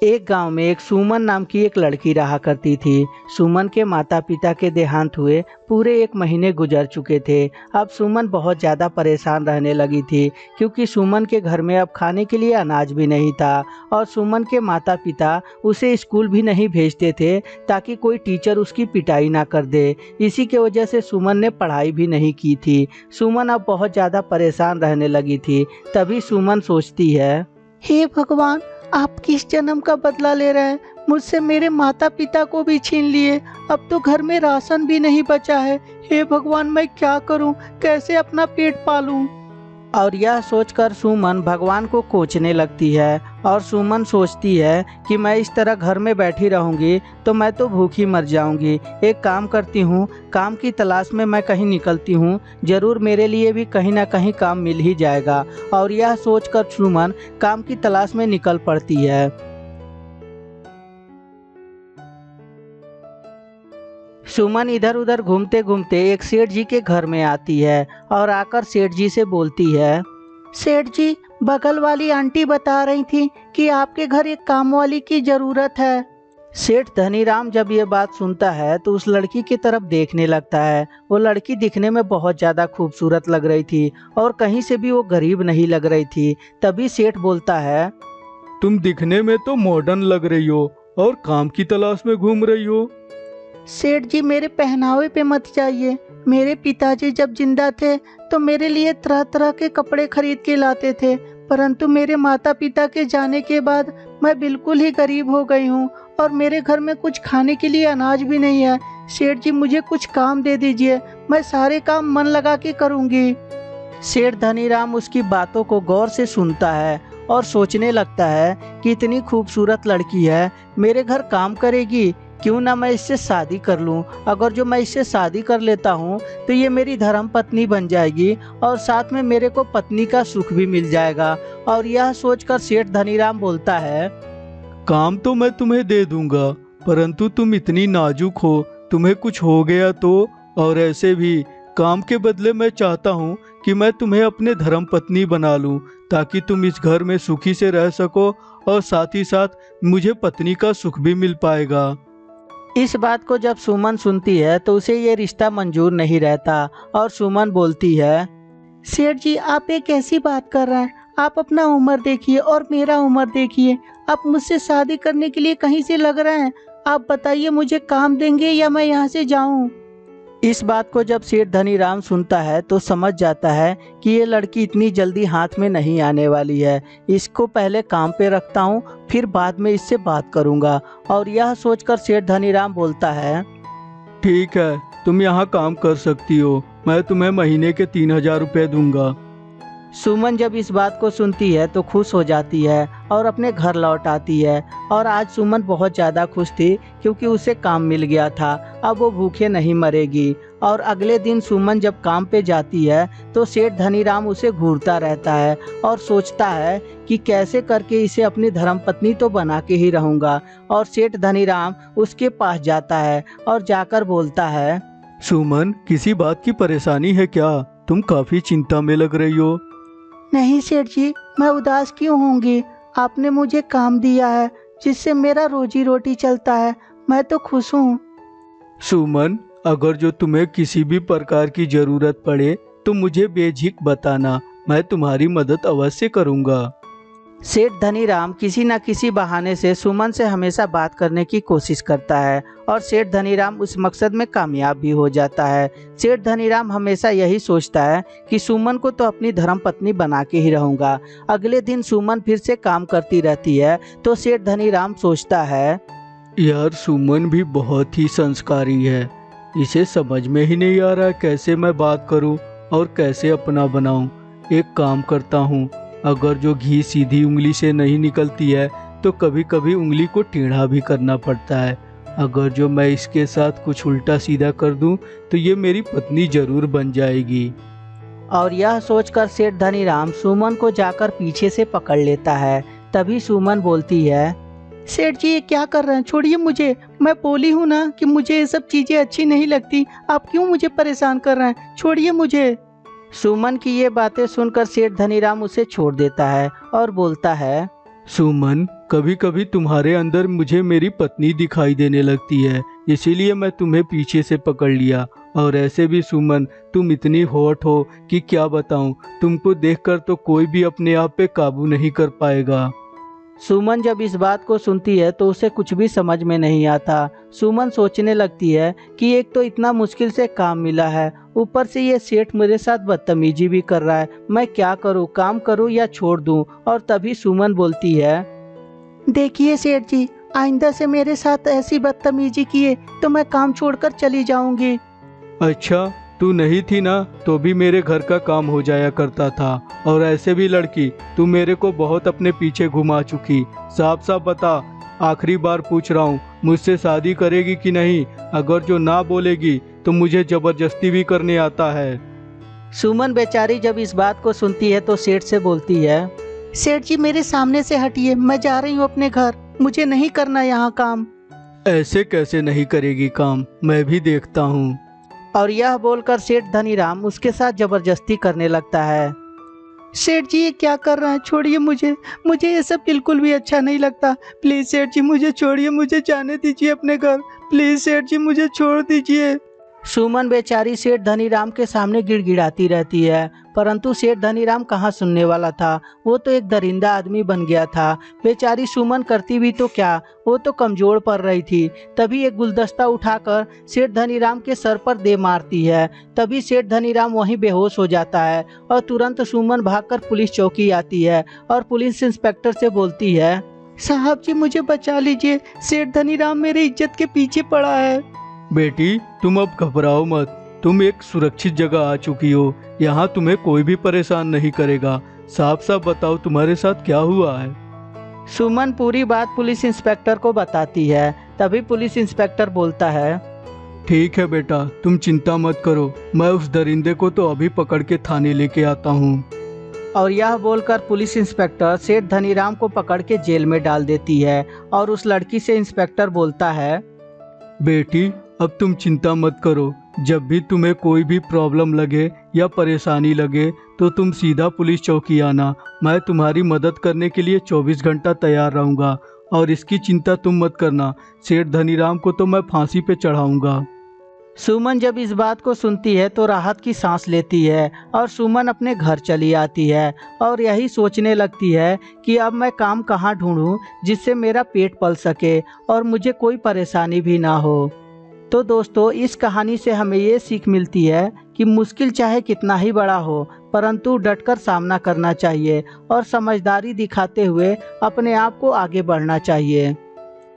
एक गांव में एक सुमन नाम की एक लड़की रहा करती थी। सुमन के माता पिता के देहांत हुए पूरे 1 महीने गुजर चुके थे। अब सुमन बहुत ज़्यादा परेशान रहने लगी थी, क्योंकि सुमन के घर में अब खाने के लिए अनाज भी नहीं था और सुमन के माता पिता उसे स्कूल भी नहीं भेजते थे, ताकि कोई टीचर उसकी पिटाई ना कर दे। इसी के वजह से सुमन ने पढ़ाई भी नहीं की थी। सुमन अब बहुत ज़्यादा परेशान रहने लगी थी। तभी सुमन सोचती है, हे भगवान, आप किस जन्म का बदला ले रहे हैं? मुझसे मेरे माता पिता को भी छीन लिए। अब तो घर में राशन भी नहीं बचा है। हे भगवान, मैं क्या करूं? कैसे अपना पेट पालूं? और यह सोचकर सुमन भगवान को कोसने लगती है और सुमन सोचती है कि मैं इस तरह घर में बैठी रहूंगी तो मैं तो भूखी मर जाऊंगी। एक काम करती हूँ, काम की तलाश में मैं कहीं निकलती हूँ, जरूर मेरे लिए भी कहीं ना कहीं काम मिल ही जाएगा। और यह सोचकर सुमन काम की तलाश में निकल पड़ती है। सुमन इधर उधर घूमते घूमते एक सेठ जी के घर में आती है और आकर सेठ जी से बोलती है, सेठ जी, बगल वाली आंटी बता रही थी कि आपके घर एक काम वाली की जरूरत है। सेठ धनीराम जब ये बात सुनता है तो उस लड़की की तरफ देखने लगता है। वो लड़की दिखने में बहुत ज्यादा खूबसूरत लग रही थी और कहीं से भी वो गरीब नहीं लग रही थी। तभी सेठ बोलता है, तुम दिखने में तो मॉडर्न लग रही हो और काम की तलाश में घूम रही हो। सेठ जी, मेरे पहनावे पे मत जाइए। मेरे पिताजी जब जिंदा थे तो मेरे लिए तरह तरह के कपड़े खरीद के लाते थे, परंतु मेरे माता पिता के जाने के बाद मैं बिल्कुल ही गरीब हो गई हूँ और मेरे घर में कुछ खाने के लिए अनाज भी नहीं है। सेठ जी, मुझे कुछ काम दे दीजिए, मैं सारे काम मन लगा के करूँगी। सेठ धनीराम उसकी बातों को गौर से सुनता है और सोचने लगता है कि इतनी खूबसूरत लड़की है, मेरे घर काम करेगी, क्यों ना मैं इससे शादी कर लूं। अगर जो मैं इससे शादी कर लेता हूं तो ये मेरी धर्म पत्नी बन जाएगी और साथ में मेरे को पत्नी का सुख भी मिल जाएगा। और यह सोचकर सेठ धनीराम बोलता है, काम तो मैं तुम्हें दे दूंगा, परंतु तुम इतनी नाजुक हो, तुम्हें कुछ हो गया तो। और ऐसे भी काम के बदले मैं चाहता हूँ कि मैं तुम्हें अपने धर्म पत्नी बना लूं, ताकि तुम इस घर में सुखी से रह सको और साथ ही साथ मुझे पत्नी का सुख भी मिल पाएगा। इस बात को जब सुमन सुनती है तो उसे ये रिश्ता मंजूर नहीं रहता और सुमन बोलती है, सेठ जी, आप ये कैसी बात कर रहे हैं? आप अपना उम्र देखिए और मेरा उम्र देखिए। आप मुझसे शादी करने के लिए कहीं से लग रहे हैं? आप बताइए, मुझे काम देंगे या मैं यहाँ से जाऊँ? इस बात को जब सेठ धनीराम सुनता है तो समझ जाता है कि ये लड़की इतनी जल्दी हाथ में नहीं आने वाली है। इसको पहले काम पे रखता हूँ, फिर बाद में इससे बात करूँगा। और यह सोचकर सेठ धनीराम बोलता है, ठीक है, तुम यहाँ काम कर सकती हो, मैं तुम्हें महीने के 3,000 रुपये दूंगा। सुमन जब इस बात को सुनती है तो खुश हो जाती है और अपने घर लौट आती है। और आज सुमन बहुत ज़्यादा खुश थी, क्योंकि उसे काम मिल गया था। अब वो भूखे नहीं मरेगी। और अगले दिन सुमन जब काम पे जाती है तो सेठ धनीराम उसे घूरता रहता है और सोचता है कि कैसे करके इसे अपनी धर्मपत्नी तो बना के ही रहूँगा। और सेठ धनीराम उसके पास जाता है और जाकर बोलता है, सुमन, किसी बात की परेशानी है क्या? तुम काफी चिंता में लग रही हो। नहीं सेठ जी, मैं उदास क्यों होंगी? आपने मुझे काम दिया है जिससे मेरा रोजी रोटी चलता है, मैं तो खुश हूँ। सुमन, अगर जो तुम्हें किसी भी प्रकार की जरूरत पड़े तो मुझे बेझिझक बताना, मैं तुम्हारी मदद अवश्य करूँगा। सेठ धनीराम किसी न किसी बहाने से सुमन से हमेशा बात करने की कोशिश करता है और सेठ धनीराम उस मकसद में कामयाब भी हो जाता है। सेठ धनीराम हमेशा यही सोचता है कि सुमन को तो अपनी धर्मपत्नी बना के ही रहूँगा। अगले दिन सुमन फिर से काम करती रहती है तो सेठ धनीराम सोचता है, यार, सुमन भी बहुत ही संस्कारी है, इसे समझ में ही नहीं आ रहा कैसे मैं बात करूं और कैसे अपना बनाऊं। एक काम करता हूं, अगर जो घी सीधी उंगली से नहीं निकलती है तो कभी कभी उंगली को टेढ़ा भी करना पड़ता है। अगर जो मैं इसके साथ कुछ उल्टा सीधा कर दूं तो ये मेरी पत्नी जरूर बन जाएगी। और यह सोचकर सेठ धनीराम सुमन को जाकर पीछे से पकड़ लेता है। तभी सुमन बोलती है, सेठ जी, ये क्या कर रहे हैं? छोड़िए मुझे। मैं बोली हूँ ना कि मुझे ये सब चीजें अच्छी नहीं लगती। आप क्यों मुझे परेशान कर रहे हैं? छोड़िए मुझे। सुमन की ये बातें सुनकर सेठ धनीराम उसे छोड़ देता है और बोलता है, सुमन, कभी कभी तुम्हारे अंदर मुझे मेरी पत्नी दिखाई देने लगती है, इसीलिए मैं तुम्हें पीछे से पकड़ लिया। और ऐसे भी सुमन, तुम इतनी हॉट हो कि क्या बताऊं, तुमको देखकर तो कोई भी अपने आप पे काबू नहीं कर पाएगा। सुमन जब इस बात को सुनती है तो उसे कुछ भी समझ में नहीं आता। सुमन सोचने लगती है कि एक तो इतना मुश्किल से काम मिला है, ऊपर से ये सेठ मेरे साथ बदतमीजी भी कर रहा है। मैं क्या करूं, काम करूं या छोड़ दूं? और तभी सुमन बोलती है, देखिए सेठ जी, आइंदा से मेरे साथ ऐसी बदतमीजी किए तो मैं काम छोड़कर चली जाऊंगी। अच्छा, तू नहीं थी ना तो भी मेरे घर का काम हो जाया करता था। और ऐसे भी लड़की, तू मेरे को बहुत अपने पीछे घुमा चुकी। साफ साफ बता, आखिरी बार पूछ रहा हूँ, मुझसे शादी करेगी कि नहीं? अगर जो ना बोलेगी तो मुझे जबरदस्ती भी करने आता है। सुमन बेचारी जब इस बात को सुनती है तो सेठ से बोलती है, सेठ जी मेरे सामने से हटिए, मैं जा रही हूँ अपने घर, मुझे नहीं करना यहाँ काम। ऐसे कैसे नहीं करेगी काम, मैं भी देखता हूँ। और यह बोलकर सेठ धनीराम उसके साथ जबरदस्ती करने लगता है। सेठ जी ये क्या कर रहे हैं, छोड़िए मुझे, मुझे ये सब बिल्कुल भी अच्छा नहीं लगता। प्लीज सेठ जी मुझे छोड़िए, मुझे जाने दीजिए अपने घर। प्लीज सेठ जी मुझे छोड़ दीजिए। सुमन बेचारी सेठ धनीराम के सामने गिड़गिड़ाती रहती है, परंतु सेठ धनीराम कहाँ सुनने वाला था। वो तो एक दरिंदा आदमी बन गया था। बेचारी सुमन करती भी तो क्या, वो तो कमजोर पड़ रही थी। तभी एक गुलदस्ता उठाकर सेठ धनीराम के सर पर दे मारती है। तभी सेठ धनीराम वहीं बेहोश हो जाता है और तुरंत सुमन भागकर पुलिस चौकी आती है और पुलिस इंस्पेक्टर से बोलती है, साहब जी मुझे बचा लीजिए, सेठ धनीराम मेरी इज्जत के पीछे पड़ा है। बेटी, तुम अब घबराओ मत, तुम एक सुरक्षित जगह आ चुकी हो, यहाँ तुम्हें कोई भी परेशान नहीं करेगा। साफ साफ बताओ तुम्हारे साथ क्या हुआ है। सुमन पूरी बात पुलिस इंस्पेक्टर को बताती है। तभी पुलिस इंस्पेक्टर बोलता है, ठीक है बेटा, तुम चिंता मत करो, मैं उस दरिंदे को तो अभी पकड़ के थाने लेके आता हूँ। और यह बोलकर पुलिस इंस्पेक्टर सेठ धनीराम को पकड़ के जेल में डाल देती है। और उस लड़की से इंस्पेक्टर बोलता है, बेटी अब तुम चिंता मत करो, जब भी तुम्हें कोई भी प्रॉब्लम लगे या परेशानी लगे तो तुम सीधा पुलिस चौकी आना। मैं तुम्हारी मदद करने के लिए 24 घंटा तैयार रहूँगा। और इसकी चिंता तुम मत करना, सेठ धनीराम को तो मैं फांसी पे चढ़ाऊँगा। सुमन जब इस बात को सुनती है तो राहत की सांस लेती है और सुमन अपने घर चली आती है और यही सोचने लगती है कि अब मैं काम कहाँ ढूंढूं जिससे मेरा पेट पल सके और मुझे कोई परेशानी भी ना हो। तो दोस्तों, इस कहानी से हमें ये सीख मिलती है कि मुश्किल चाहे कितना ही बड़ा हो, परंतु डटकर सामना करना चाहिए और समझदारी दिखाते हुए अपने आप को आगे बढ़ना चाहिए।